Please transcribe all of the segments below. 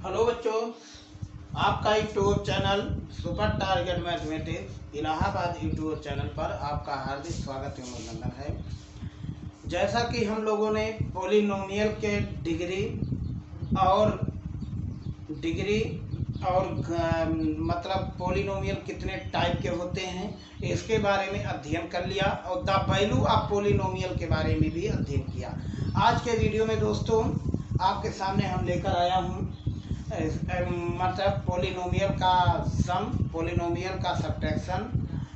Hello बच्चों, आपका YouTube channel super target mathematics Allahabad YouTube channel पर आपका हार्दिक स्वागत एवं अभिनंदन है। जैसा कि हम लोगों ने पॉलिनोमियल के डिग्री और मतलब पॉलिनोमियल कितने टाइप के होते हैं इसके बारे में अध्ययन कर लिया और द वैल्यू ऑफ पॉलिनोमियल के बारे में भी अध्ययन किया। आज के वीडियो में दोस्तों आपके सामने हम लेकर आया हूँ मतलब पॉलिनोमियल का सम, पॉलिनोमियल का सब्ट्रैक्शन,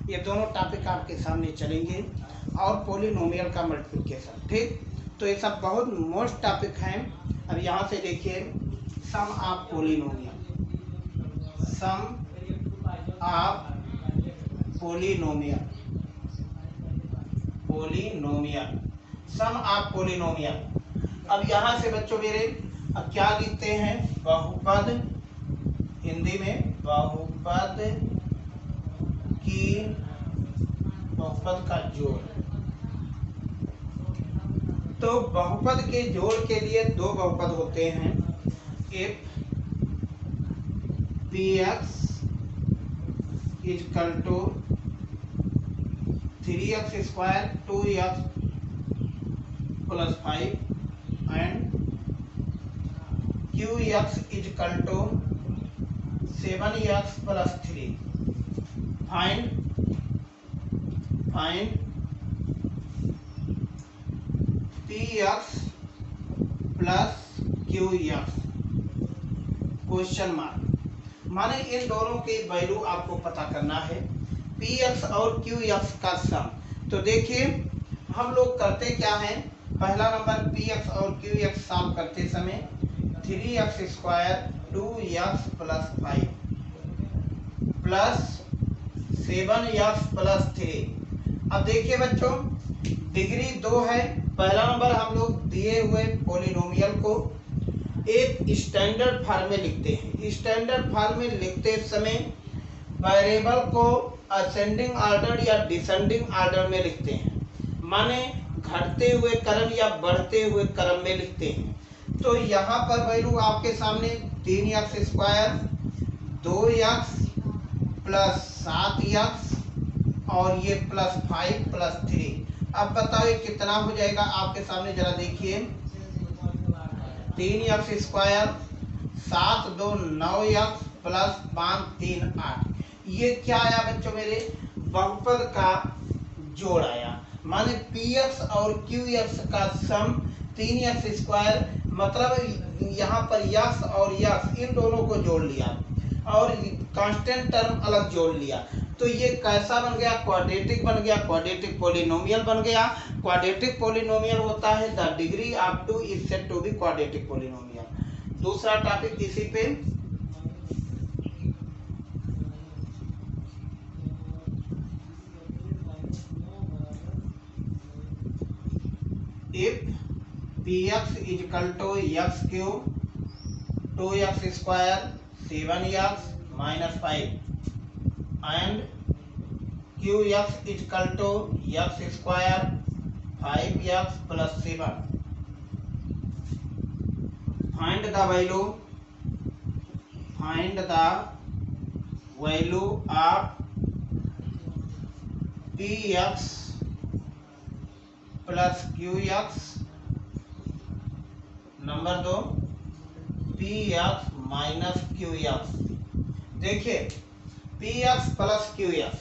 ये दोनों टॉपिक आपके सामने चलेंगे और पॉलिनोमियल का मल्टीप्लिकेशन। ठीक, तो ये सब बहुत मोस्ट टॉपिक हैं। अब यहाँ से देखिए, sum of polynomial, sum of polynomial, polynomial, sum of polynomial. अब यहाँ से बच्चों मेरे अब क्या लिखते हैं, बहुपद, हिंदी में बहुपद का जोड़। तो बहुपद के जोड़ के लिए दो बहुपद होते हैं, एक px equal to 3x square 2x plus 5 and qx equal to 7x plus 3। Find px plus qx question mark. माने इन दोनों की वैल्यू आपको पता करना है, px और qx का सम। तो देखिए हम लोग करते क्या हैं, पहला नंबर px और qx सॉल्व करते समय 3x square 2x plus 5 plus 7x plus 3। अब देखिए बच्चों डिग्री 2 है। पहला नंबर हम लोग दिए हुए पॉलिनोमियल को एक स्टैंडर्ड फॉर्म में लिखते हैं। स्टैंडर्ड फॉर्म में लिखते समय वेरिएबल को असेंडिंग ऑर्डर या डिसेंडिंग ऑर्डर में लिखते हैं, माने घटते हुए क्रम या बढ़ते हुए क्रम में लिखते हैं। तो यहाँ पर वैल्यू आपके सामने 3x square 2x plus 7x और ये प्लस 5 प्लस 3। अब बताओ ये कितना हो जाएगा आपके सामने, जरा देखिए 3x स्क्वायर 7 2 9x प्लस 5 3 8। ये क्या आया बच्चों मेरे, बहुपद का जोड़ आया। माने px और qx का सम 3x स्क्वायर, मतलब यहाँ पर x और x इन दोनों को जोड़ लिया और कांस्टेंट टर्म अलग जोड़ लिया। तो ये कैसा बन गया, क्वाड्रेटिक बन गया, क्वाड्रेटिक पॉलिनोमियल बन गया। क्वाड्रेटिक पॉलिनोमियल होता है the degree of 2 is said to be quadratic polynomial. दूसरा टॉपिक इसी पे, if px equal to x cube 2x square 7x minus 5 and qx equal to x square 5x plus 7। Find the value of px plus qx। Number 2 px minus qx। देखिए px plus qx,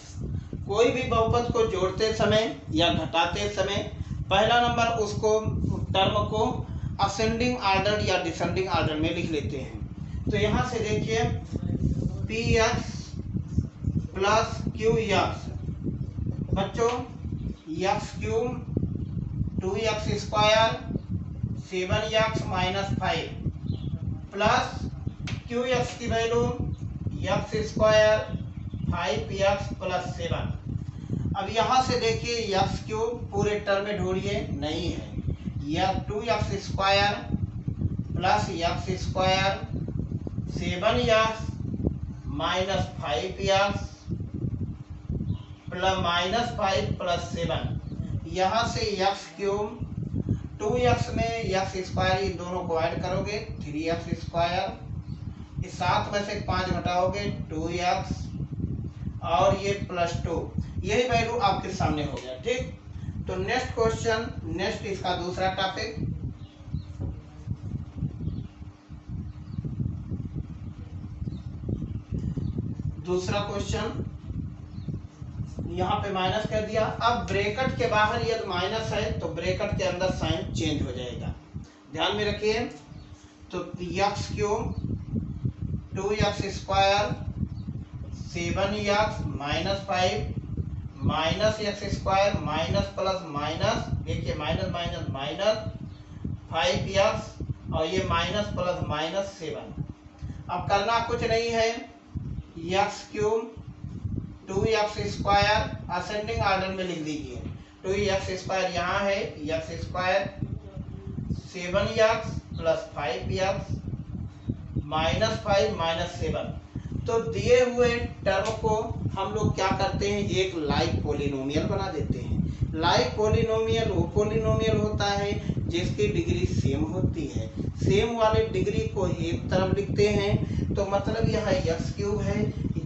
कोई भी बहुपद को जोड़ते समय या घटाते समय पहला नंबर उसको टर्म को असेंडिंग ऑर्डर या डिसेंडिंग ऑर्डर में लिख लेते हैं। तो यहाँ से देखिए px प्लस qx बच्चों x cube 2x square 7x minus 5 plus qx की value x square 5x plus 7। अब यहाँ से देखिए x क्यूब पूरे टर्म में ढूंढिए, नहीं है, यह 2x square plus x square 7x minus 5x plus minus 5 plus 7। यहाँ से x क्यूब 2x में x स्क्वायर, इन दोनों को ऐड करोगे 3x स्क्वायर इस 7 में से 5 घटाओगे 2x और ये +2, यही वैल्यू आपके सामने हो गया। ठीक, तो नेक्स्ट क्वेश्चन, नेक्स्ट इसका दूसरा टॉपिक, दूसरा क्वेश्चन यहाँ पे माइनस कर दिया। अब ब्रैकेट के बाहर यदि माइनस है तो ब्रैकेट के अंदर साइन चेंज हो जाएगा, ध्यान में रखिए। तो x cube 2x square 7x minus 5 minus x square minus plus minus, देखिए माइनस माइनस माइनस 5x और ये माइनस प्लस माइनस 7। अब करना कुछ नहीं है, x cube 2x square ascending order में लिख दीजिए, 2x स्क्वायर यहाँ है, x square 7x plus 5x minus 5 minus 7। तो दिए हुए टर्म को हम लोग क्या करते हैं, एक लाइक पॉलिनोमियल बना देते हैं। लाइक पॉलिनोमियल वो पॉलिनोमियल होता है जिसकी डिग्री सेम होती है। सेम वाले डिग्री को एक तरफ लिखते हैं, तो मतलब यहाँ x क्यूब है,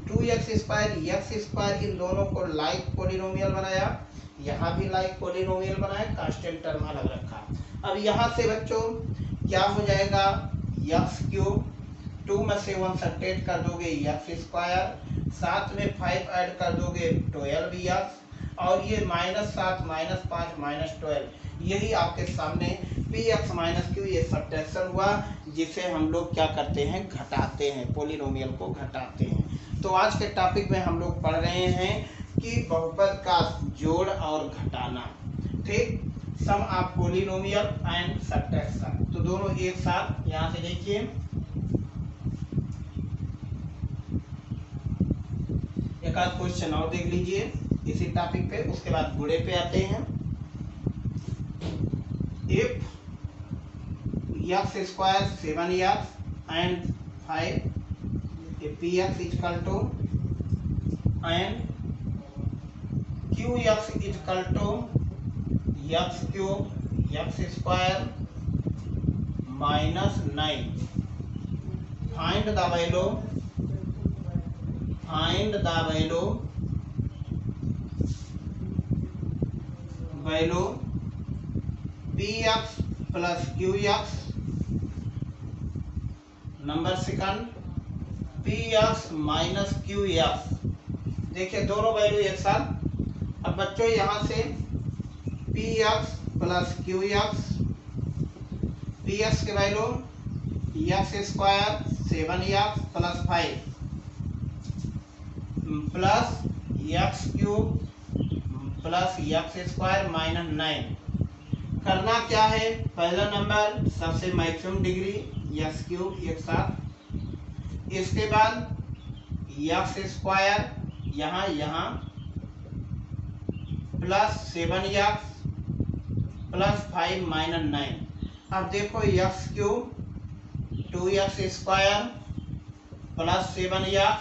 2x स्क्वायर x स्क्वायर, इन दोनों को लाइक पॉलिनोमियल बनाया, यहाँ भी लाइक पॉलिनोमियल बनाया, कांस्टेंट टर्म अलग रखा। अब यहाँ से बच्चों क्या हो जाएगा, x क्यूब 2 में से 1 सब्ट्रैक्ट कर दोगे x स्क्वायर, साथ में 5 ऐड कर दोगे 12x, और ये -7 -5 -12, यही आपके सामने px - q, ये सब्ट्रैक्शन हुआ जिसे हम लोग क्या करते हैं, घटाते हैं, पॉलिनोमियल को घटाते हैं। तो आज के टॉपिक में हम लोग पढ़ रहे हैं कि बहुपद का जोड़ और घटाना। ठीक, सम ऑफ पॉलिनोमियल एंड सब्ट्रैक्शन, तो दोनों एक साथ। यहाँ से देखिए एक आध क्वेश्चन और देख लीजिए इसी टॉपिक पे, उसके बाद गुणे पे आते हैं। If x square 7x and 5 px equal to and qx equal to x cube x square -9, find the value, find the value px plus qx, number second px minus qx। देखिए दोनों value एक साथ। अब बच्चों यहाँ से px plus qx, px के value x square 7x plus 5 plus x cube plus x square -9। करना क्या है, पहला नंबर सबसे मैक्सिमम डिग्री x क्यूब एक साथ, इसके बाद x स्क्वायर यहाँ प्लस 7x प्लस 5 -9। अब देखो x cube 2x square plus 7x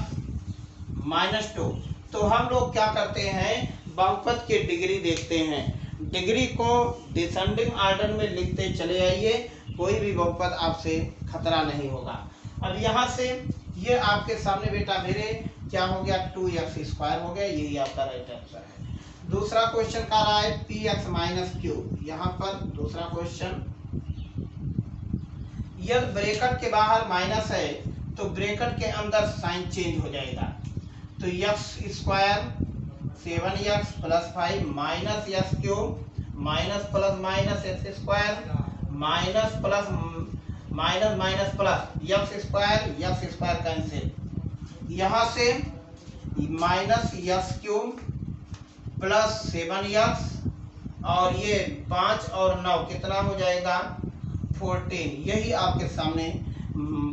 -2। तो हम लोग क्या करते हैं, बहुपद की डिग्री देखते हैं, डिग्री को डिसेंडिंग ऑर्डर में लिखते चले आइए, कोई भी बहुपद आपसे खतरा नहीं होगा। अब यहाँ से ये आपके सामने बेटा मेरे क्या हो गया, 2x स्क्वायर हो गया, यही आपका राइट आंसर है। दूसरा क्वेश्चन कह रहा है px माइनस q, यहाँ पर दूसरा क्वेश्चन, यदि ब्रैकेट के बाहर माइनस है तो ब्रैकेट के अंदर साइन चेंज हो जाएगा। तो x square 7x plus 5 minus x cube minus plus minus x square minus plus minus minus plus x square cancel, यहाँ से minus x cube plus 7x और ये 5 और 9 कितना हो जाएगा 14, यही आपके सामने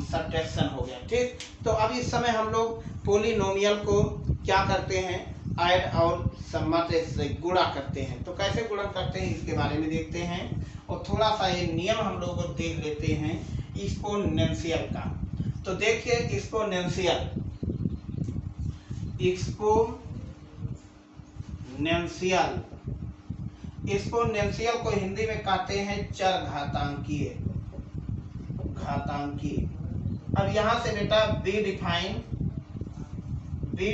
सब्ट्रैक्शन हो गया। ठीक, तो अब इस समय हम लोग पॉलिनोमियल को क्या करते हैं, ऐड और सम्मात्र से गुणा करते हैं। तो कैसे गुणा करते हैं इसके बारे में देखते हैं, और थोड़ा सा ये नियम हम लोग देख लेते हैं एक्सपोनेंशियल का। तो देखिए एक्सपोनेंशियल को हिंदी में कहते हैं चर घातांकीय। अब यहां से बेटा बी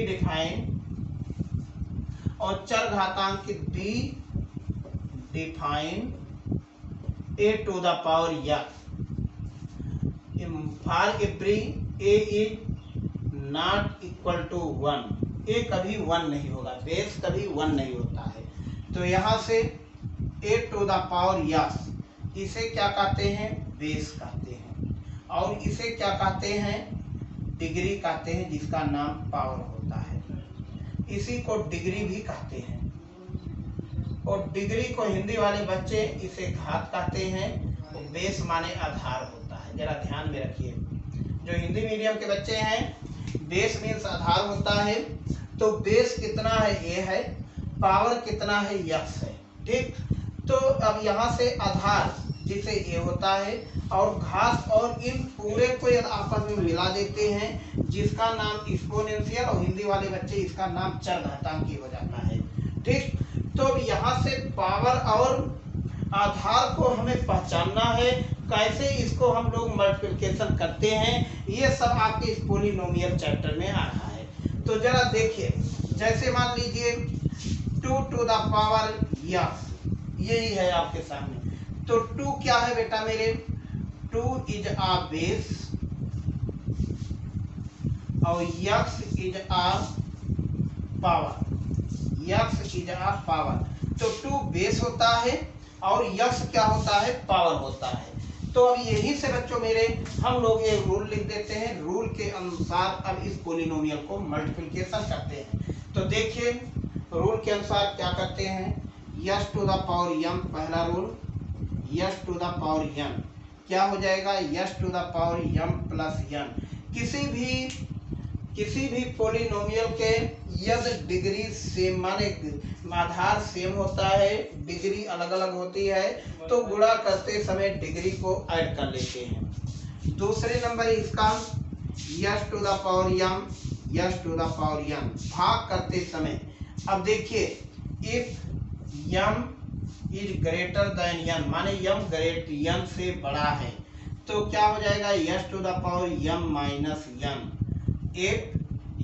डिफाइन और चर घातांकित be define a to the power f for every a is not equal to 1, a कभी 1 नहीं होगा, बेस कभी 1 नहीं होता है। तो यहाँ से a to the power f, इसे क्या कहते हैं, बेस कहते हैं, और इसे क्या कहते हैं, डिग्री कहते हैं, जिसका नाम पावर होता है। इसी को डिग्री भी कहते हैं, और डिग्री को हिंदी वाले बच्चे इसे घात कहते हैं, और बेस माने आधार होता है। जरा ध्यान में रखिए, जो हिंदी मीडियम के बच्चे हैं, बेस मीन्स आधार होता है। तो बेस कितना है, ए है, पावर कितना है, यक्स है। ठीक, तो अब यहाँ से आधार जिसे ए होता है और घात, और इन पूरे को यदि आपस में मिला देते हैं, जिसका नाम एक्सपोनेंशियल, और हिंदी वाले बच्चे इसका नाम चर घातांकी हो जाता है। ठीक, तो यहाँ से पावर और आधार को हमें पहचानना है, कैसे इसको हम लोग मल्टीप्लिकेशन करते हैं, ये सब आपके इस पॉलिनोमियल चैप्टर में आ रहा है। तो जरा देखिए, जैसे मान लीजिए 2 to the power f, यही है आपके सामने। तो 2 क्या है बेटा मेरे, 2 इज आ बेस और x is a power, x is a power. तो 2 बेस होता है और x क्या होता है, पावर होता है। तो अब यही से बच्चों मेरे हम लोग ये रूल लिख देते हैं, रूल के अनुसार अब इस पॉलिनोमियल को मल्टीप्लिकेशन करते हैं। तो देखिए रूल के अनुसार क्या करते हैं, s to the power m, पहला rule s to the power n क्या हो जाएगा, s to the power m plus n। किसी भी पॉलिनोमियल के यदि डिग्री सेम माने आधार सेम होता है, डिग्री अलग अलग होती है, तो गुणा करते समय डिग्री को ऐड कर लेते हैं। दूसरे नंबर इसका s to the power m, s to the power n भाग करते समय, अब देखिए if m is greater than n, माने m ग्रेट n से बड़ा है, तो क्या हो जाएगा, s to the power m minus n। If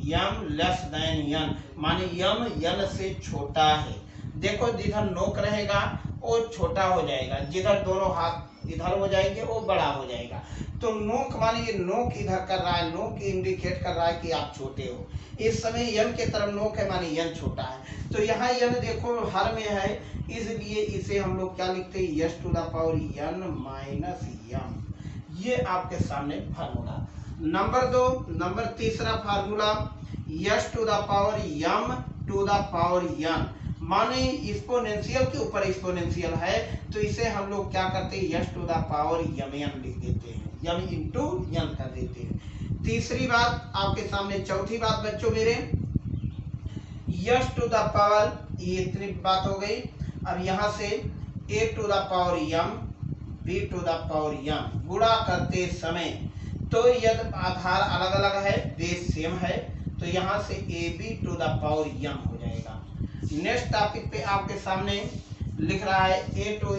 m less than n, माने m n से छोटा है। देखो जिधर नोक रहेगा वो छोटा हो जाएगा, जिधर दोनों हाथ इधर हो जाएंगे वो बड़ा हो जाएगा। तो नोक माने ये नोक इधर कर रहा है, नोक इंडिकेट कर रहा है कि आप छोटे हो। इस समय n के तरफ नोक है, माने n छोटा है। तो यहाँ n देखो हर में है, इसलिए इसे हम लोग क्या लिखते हैं, s to the power n minus m। ये आपके सामने फार्मूला। नंबर तीसरा formula s to the power m to the power n, माने एक्सपोनेंशियल के ऊपर एक्सपोनेंशियल है, तो इसे हम लोग क्या करते हैं, s to the power mn लिख देते हैं, m इंटू n कर देते हैं। तीसरी बात आपके सामने, चौथी बात बच्चों मेरे, s टू द पावर, ये इतनी बात हो गई। अब यहाँ से a to the power m, b to the power m गुणा करते समय, तो यदि आधार अलग अलग है, बेस सेम है, तो यहाँ से ab to the power m हो जाएगा। नेक्स्ट टॉपिक पे आपके सामने लिख रहा है a to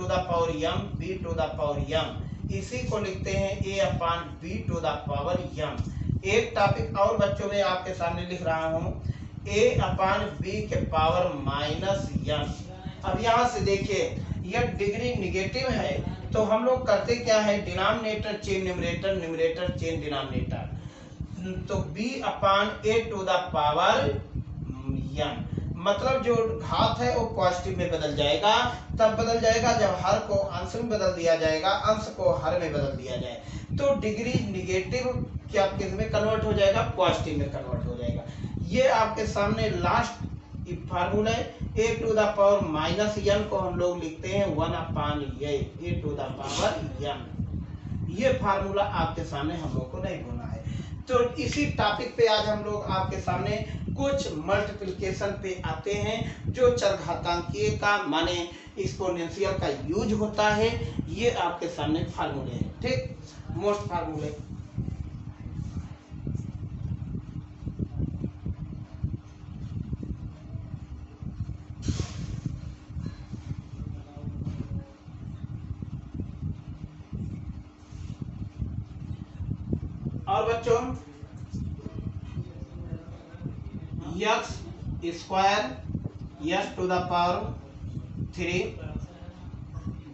the power m, b to the power m, इसी को लिखते हैं a upon b to the power m। एक टॉपिक और बच्चों में आपके सामने लिख रहा हूँ, a अपान b के पावर माइनस n। अब यहाँ से देखिए यह डिग्री निगेटिव है, तो हम लोग करते क्या है, डिनोमिनेटर चेन न्यूमरेटर, न्यूमरेटर चेन डिनोमिनेटर। तो b upon a to the power n, मतलब जो घात है वो पॉजिटिव में बदल जाएगा, तब बदल जाएगा जब हर को अंश में बदल दिया जाएगा, अंश को हर में बदल दिया जाए। तो डिग्री निगेटिव क्या किस में कन्वर्ट हो जाएगा, पॉजिटिव में कन्वर्ट हो जाएगा। ये आपके सामने लास्ट फार्मूला है, a to the power minus n को हम लोग लिखते हैं 1 upon a to the power n। ये फार्मूला आपके सामने हम लोग को नहीं भूलना है। तो इसी टॉपिक पे आज हम लोग आपके सामने कुछ मल्टीप्लिकेशन पे आते हैं, जो चरघातांकीय का माने एक्सपोनेंशियल का यूज होता है। ये आपके सामने फार्मूले हैं, ठीक, मोस्ट फार्मूले। और बच्चों X square S to the power 3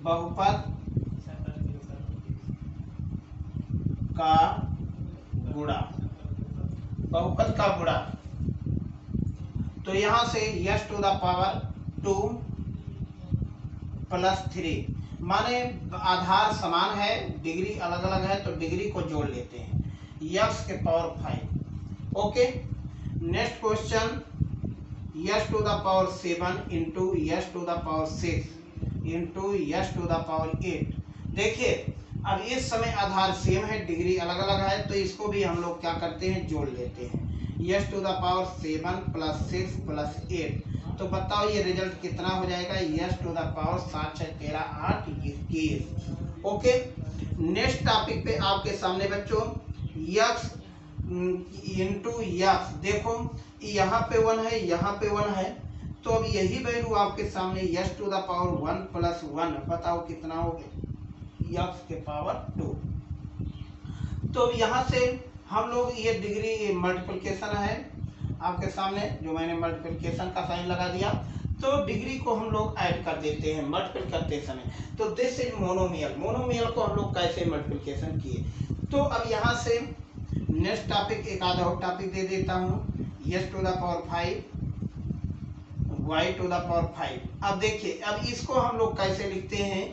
बहुपद का गुणा, बहुपद का गुणा। तो यहां से S to the power 2 plus 3, माने आधार समान है, डिग्री अलग अलग है तो डिग्री को जोड़ लेते हैं, यक्स के power 5। Okay, next question, S to the power 7 into S to the power 6 into S to the power 8। देखिए अब इस समय आधार सेम है, डिग्री अलग अलग है, तो इसको भी हम लोग क्या करते हैं, जोड़ लेते हैं, S to the power 7 plus 6 plus 8। तो बताओ ये रिजल्ट कितना हो जाएगा, S to the power 7 6 13 8 21। Okay, next topic पे आपके सामने बच्चों यक्स इंटू यक्स। देखो यहाँ पे 1 है, यहाँ पे 1 है, तो अब यही वैल्यू आपके सामने S to the power 1 plus 1, बताओ कितना हो गया, यक्स के पावर 2। तो यहाँ से हम लोग ये डिग्री मल्टीप्लिकेशन है आपके सामने, जो मैंने मल्टीप्लिकेशन का साइन लगा दिया, तो डिग्री को हम लोग ऐड कर देते हैं मल्टीप्ल करते समय। तो दिस इज मोनोमियल, मोनोमियल को हम लोग कैसे मल्टीप्लिकेशन किए। तो अब यहाँ से नेक्स्ट टॉपिक, एक आधा और टॉपिक दे देता हूँ, S to the power 5 Y to the power 5। अब देखिए अब इसको हम लोग कैसे लिखते हैं,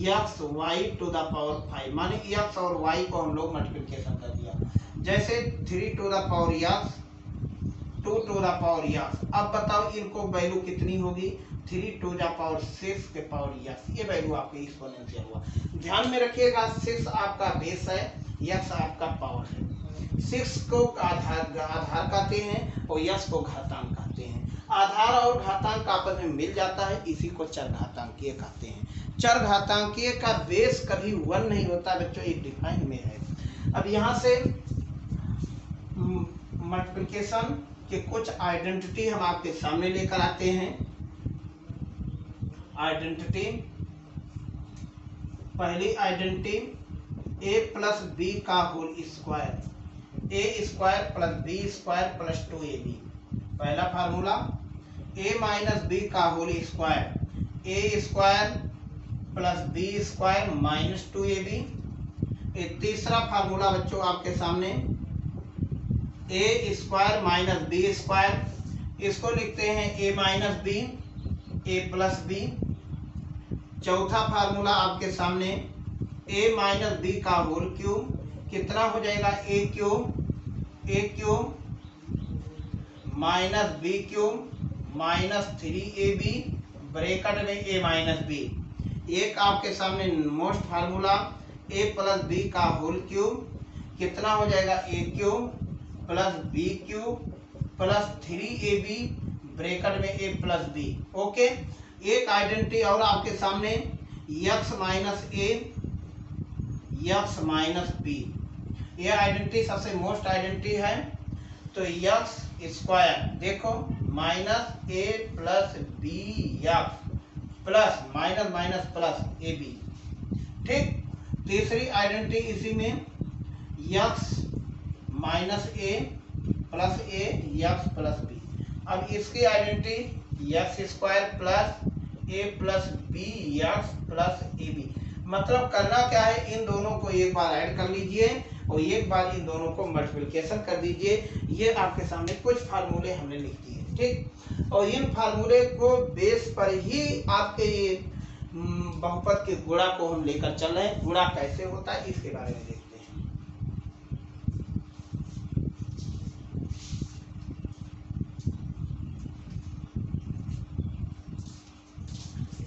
X Y to the power 5, माने यक्स और वाई को हम लोग मल्टीप्लिकेशन कर दिया। जैसे 3 to the power X 2 to the power X. अब बताओ इनको वैल्यू कितनी होगी, 3 टू द पावर 6 के पावर यक्स, ये वैल्यू आपके एक्सपोनेंशियल हुआ। ध्यान में रखिएगा 6 आपका बेस है, यक्स आपका पावर है। 6 को आधार कहते हैं और यक्स को घातांक कहते हैं। आधार और घातांक आपस में मिल जाता है, इसी को चर घातांकीय कहते हैं। चर घातांकीय का बेस कभी 1 नहीं होता बच्चों, ये डिफाइन में है। अब यहाँ से मल्टीप्लिकेशन के कुछ आइडेंटिटी हम आपके सामने लेकर आते हैं। आइडेंटिटी, पहली आइडेंटिटी a प्लस बी का whole square, a square plus b square plus 2ab। पहला फार्मूला a माइनस बी का whole square, a square plus b square minus 2ab। तीसरा फार्मूला बच्चों आपके सामने a square minus b square, इसको लिखते हैं a minus b a plus b. चौथा फार्मूला आपके सामने ए माइनस बी का होल क्यूब, कितना हो जाएगा, a cube minus b cube minus 3ab bracket में ए माइनस बी। एक आपके सामने most formula a plus b का होल क्यूब, कितना हो जाएगा, a cube plus b cube plus 3ab bracket में ए प्लस बी। ओके, एक आइडेंटिटी और आपके सामने x minus a x minus b, ये आइडेंटिटी सबसे मोस्ट आइडेंटिटी है। तो यक्स स्क्वायर देखो माइनस ए plus B x plus minus minus plus ए बी। ठीक, तीसरी आइडेंटिटी इसी में X minus A plus A X plus B. अब इसकी identity X square plus A plus B x plus A B. मतलब करना क्या है, इन दोनों को एक बार ऐड कर लीजिए और एक बार इन दोनों को मल्टीप्लिकेशन कर दीजिए। ये आपके सामने कुछ फार्मूले हमने लिख दिए। ठीक, और इन फार्मूले को बेस पर ही आपके ये बहुपद के गुणा को हम लेकर चल रहे हैं। गुणा कैसे होता है इसके बारे में देखते हैं।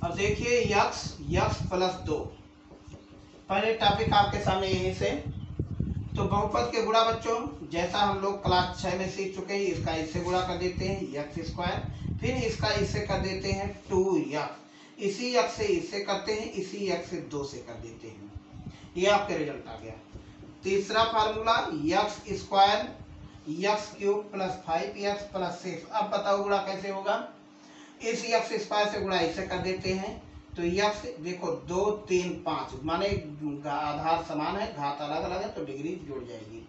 अब देखिए यक्स प्लस 2, पहले टॉपिक आपके सामने यहीं से। तो बहुपद के गुणा बच्चों जैसा हम लोग क्लास 6 में सीख चुके हैं, इसका इससे गुणा कर देते हैं यक्स स्क्वायर, फिर इसका इससे कर देते हैं 2x, इसी यक्स से इससे करते हैं, इसी यक्स से 2 से कर देते हैं। ये आपके रिजल्ट आ गया। तीसरा formula x square x cube plus 5x plus 6। अब बताओ गुणा कैसे होगा, इस यक्स स्क्वायर से गुणा इससे कर देते हैं। तो यक्स देखो 2 3 5 माने आधार समान है, घात अलग अलग है तो डिग्री जुड़ जाएगी।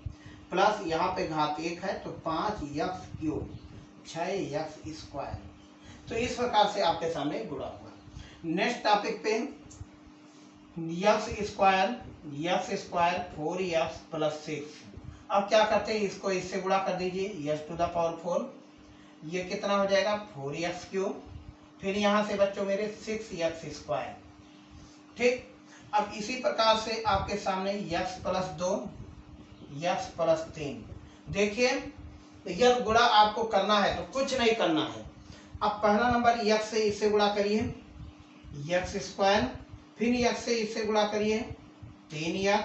प्लस यहाँ पे घात 1 है तो 5x³ 6x²। तो इस प्रकार से आपके सामने गुणा हुआ। नेक्स्ट टॉपिक पे x² 4x + 6। अब क्या करते हैं, इसको इससे गुणा कर दीजिए x⁴। ये कितना हो जाएगा 4x³। फिर यहाँ से बच्चों मेरे 6x²। ठीक, अब इसी प्रकार से आपके सामने x + 2 x + 3। देखिए यह गुणा आपको करना है तो कुछ नहीं करना है। अब पहला नंबर x से इससे गुणा करिए x², फिर x से इससे गुणा करिए 3x,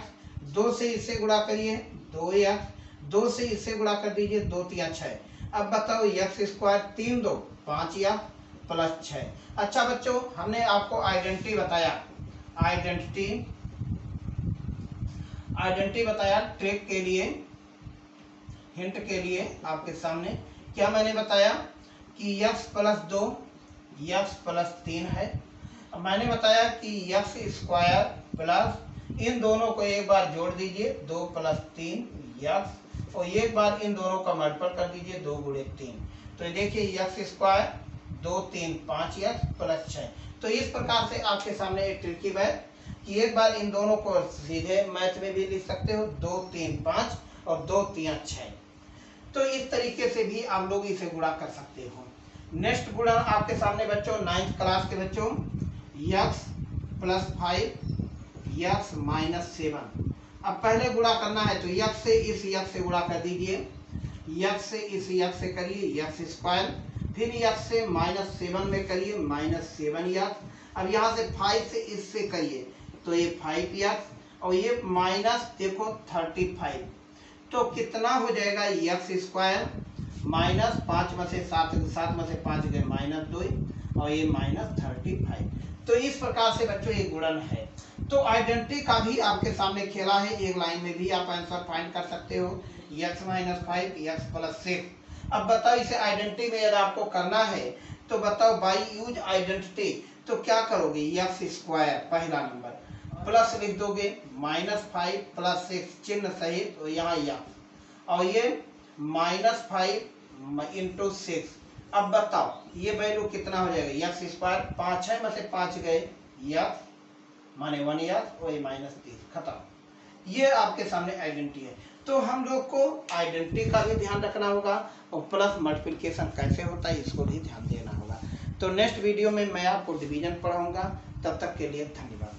2 से इससे गुणा करिए 2x, 2 से इससे गुणा कर दीजिए 2 × 3 = 6। अब बताओ x² 3 × 2 5x + 6। अच्छा बच्चों, हमने आपको आइडेंटिटी बताया, आइडेंटिटी बताया ट्रिक के लिए, हिंट के लिए आपके सामने क्या मैंने बताया कि x + 2 x + 3 है। अब मैंने बताया कि x² प्लस इन दोनों को एक बार जोड़ दीजिए 2 + 3x, और एक बार इन दोनों का मल्टीपल कर दीजिए 2 × 3। तो ये देखिए x² 2 3 5x + 6। तो इस प्रकार से आपके सामने एक ट्रिक है कि एक बार इन दोनों को सीधे मैथ में भी लिख सकते हो 2 3 5 और 2 3 6। तो इस तरीके से भी आप लोग इसे गुणा कर सकते हो। नेक्स्ट गुणा आपके सामने बच्चों 9th क्लास के बच्चों x + 5 x - 7। अब पहले गुणा करना है तो x से इस x से गुणा कर दीजिए, x से इस x से करिए x², फिर x से -7 में करिए -7x। अब यहाँ से 5 से इससे करिए तो ये 5x, और ये माइनस देखो 35। तो कितना हो जाएगा x² -5 में से 7 में से 5 गए -2 और ये -35। तो इस प्रकार से बच्चों ये गुणन है। तो आइडेंटिटी का भी आपके सामने खेला है, एक लाइन में भी आप आंसर फाइंड कर सकते हो x - 5 x + 6। अब बताओ इसे आइडेंटिटी में यदि आपको करना है तो बताओ बाय यूज आइडेंटिटी तो क्या करोगे, x² पहला नंबर प्लस लिख दोगे -5 + 6 चिन्ह सहित, और यहाँ x, और ये -5 × 6। अब बताओ ये वैल्यू कितना हो जाएगा, x², 5 है में से 5 गए x माने 1x, और ये -30 खत्म। ये आपके सामने आइडेंटिटी है। तो हम लोग को आइडेंटिटी का भी ध्यान रखना होगा, और प्लस मल्टीप्लिकेशन कैसे होता है इसको भी ध्यान देना होगा। तो नेक्स्ट वीडियो में मैं आपको डिवीजन पढ़ाऊंगा। तब तक के लिए धन्यवाद।